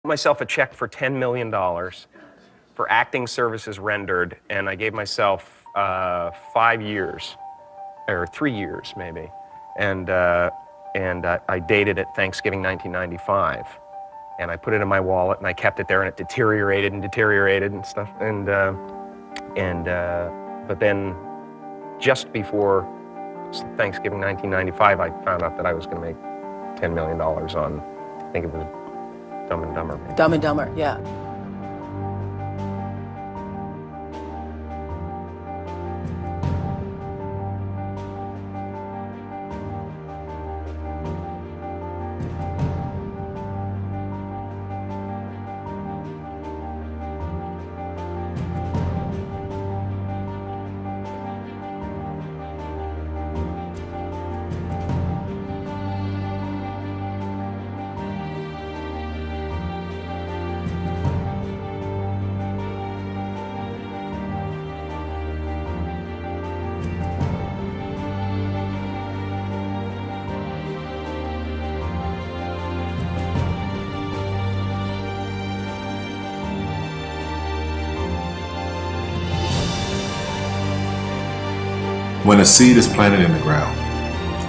myself a check for $10 million for acting services rendered, and I gave myself 5 years, or 3 years maybe, and I dated it Thanksgiving 1995, and I put it in my wallet and I kept it there, and it deteriorated and deteriorated and stuff, but then just before Thanksgiving 1995, I found out that I was going to make $10 million on, I think it was Dumb and Dumber. Maybe. Dumb and Dumber, yeah. When a seed is planted in the ground,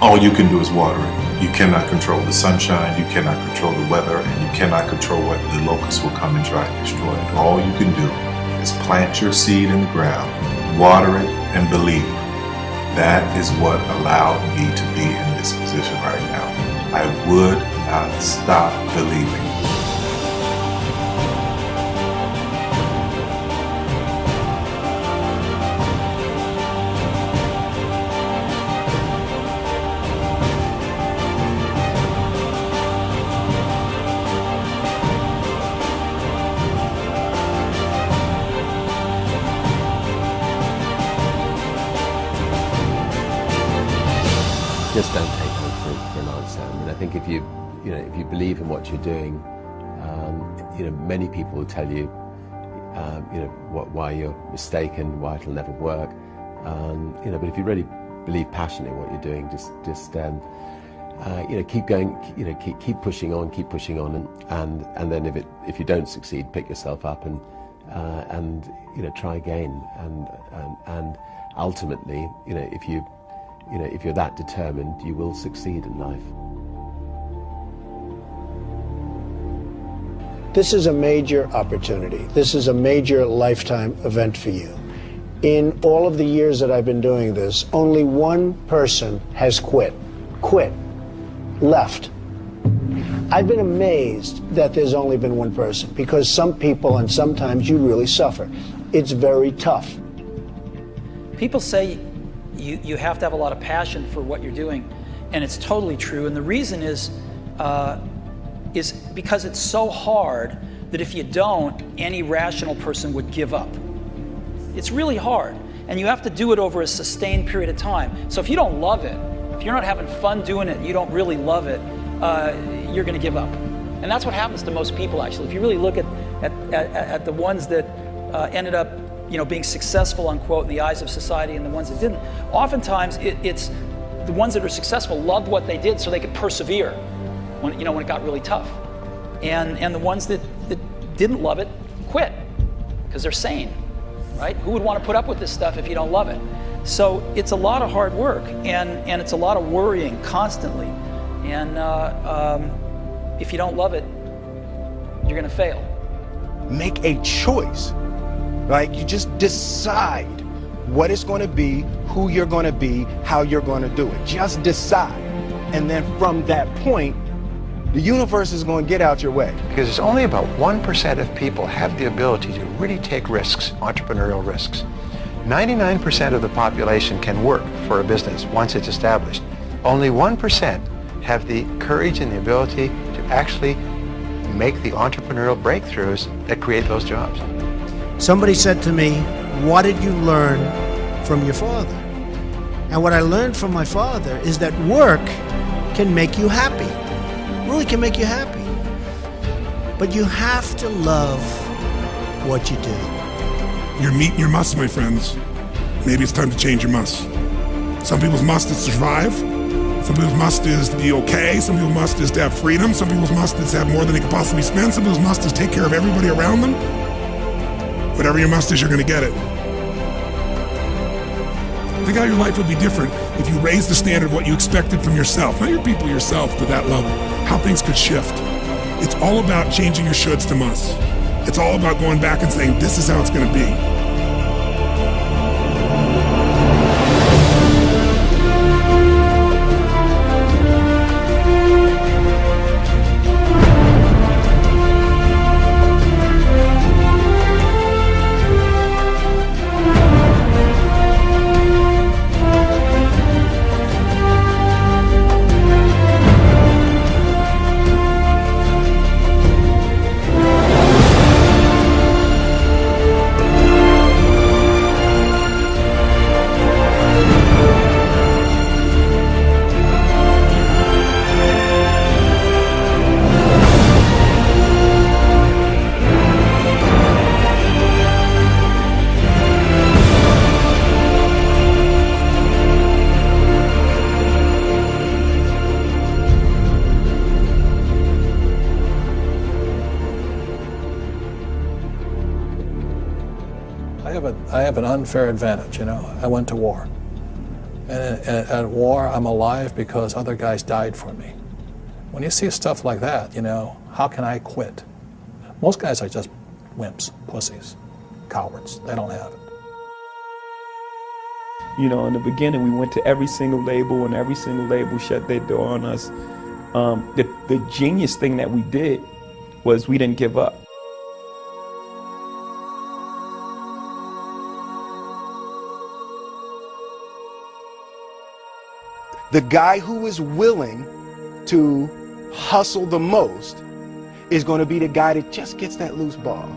all you can do is water it. You cannot control the sunshine, you cannot control the weather, and you cannot control whether the locusts will come and try and destroy it. All you can do is plant your seed in the ground, water it, and believe. That is what allowed me to be in this position right now. I would not stop believing. Just don't take no for an answer. I mean, I think if you believe in what you're doing, many people will tell you, why you're mistaken, why it'll never work. But if you really believe passionately in what you're doing, just keep going, keep pushing on, and then if you don't succeed, pick yourself up and try again, and ultimately, if you're that determined, you will succeed in life. This is a major opportunity. This is a major lifetime event for you. In all of the years that I've been doing this, only one person has quit, left. I've been amazed that there's only been one person, because some people, and sometimes you really suffer. It's very tough. People say you have to have a lot of passion for what you're doing, and it's totally true. And the reason is because it's so hard that if you don't, any rational person would give up. It's really hard, and you have to do it over a sustained period of time. So if you don't love it, if you're not having fun doing it, you don't really love it, you're going to give up. And that's what happens to most people, actually. If you really look at the ones that ended up being successful, unquote, in the eyes of society, and the ones that didn't. Oftentimes, it's the ones that are successful loved what they did so they could persevere when it got really tough. And the ones that didn't love it quit because they're sane, right? Who would want to put up with this stuff if you don't love it? So it's a lot of hard work, and it's a lot of worrying constantly. And if you don't love it, you're going to fail. Make a choice. Like, you just decide what it's going to be, who you're going to be, how you're going to do it. Just decide. And then from that point, the universe is going to get out your way. Because it's only about 1% of people have the ability to really take risks, entrepreneurial risks. 99% of the population can work for a business once it's established. Only 1% have the courage and the ability to actually make the entrepreneurial breakthroughs that create those jobs. Somebody said to me, what did you learn from your father? And what I learned from my father is that work can make you happy. Really can make you happy. But you have to love what you do. You're meeting your must, my friends. Maybe it's time to change your must. Some people's must is survive. Some people's must is to be okay. Some people's must is to have freedom. Some people's must is to have more than they could possibly spend. Some people's must is take care of everybody around them. Whatever your must is, you're going to get it. Think how your life would be different if you raised the standard of what you expected from yourself, not your people, yourself, to that level. How things could shift. It's all about changing your shoulds to musts. It's all about going back and saying, this is how it's going to be. I have an unfair advantage, you know. I went to war. And at war, I'm alive because other guys died for me. When you see stuff like that, you know, how can I quit? Most guys are just wimps, pussies, cowards. They don't have it. You know, in the beginning, we went to every single label, and every single label shut their door on us. The genius thing that we did was we didn't give up. The guy who is willing to hustle the most is going to be the guy that just gets that loose ball.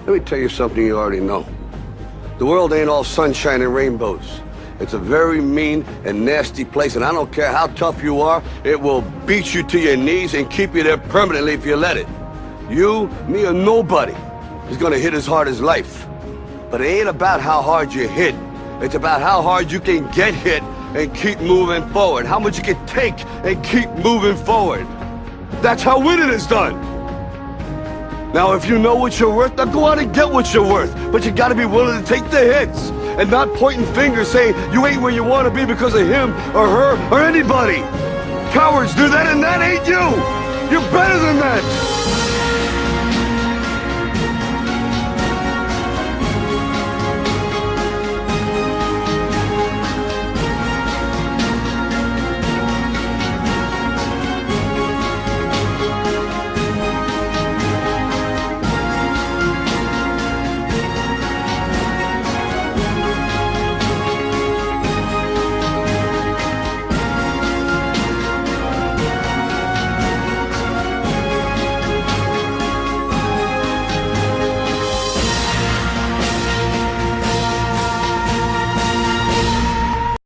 Let me tell you something you already know. The world ain't all sunshine and rainbows. It's a very mean and nasty place, and I don't care how tough you are, it will beat you to your knees and keep you there permanently if you let it. You, me, or nobody is gonna hit as hard as life. But it ain't about how hard you hit. It's about how hard you can get hit and keep moving forward. How much you can take and keep moving forward. That's how winning is done. Now, if you know what you're worth, now go out and get what you're worth. But you gotta be willing to take the hits and not pointing fingers saying you ain't where you want to be because of him or her or anybody. Cowards do that, and that ain't you. You're better than that.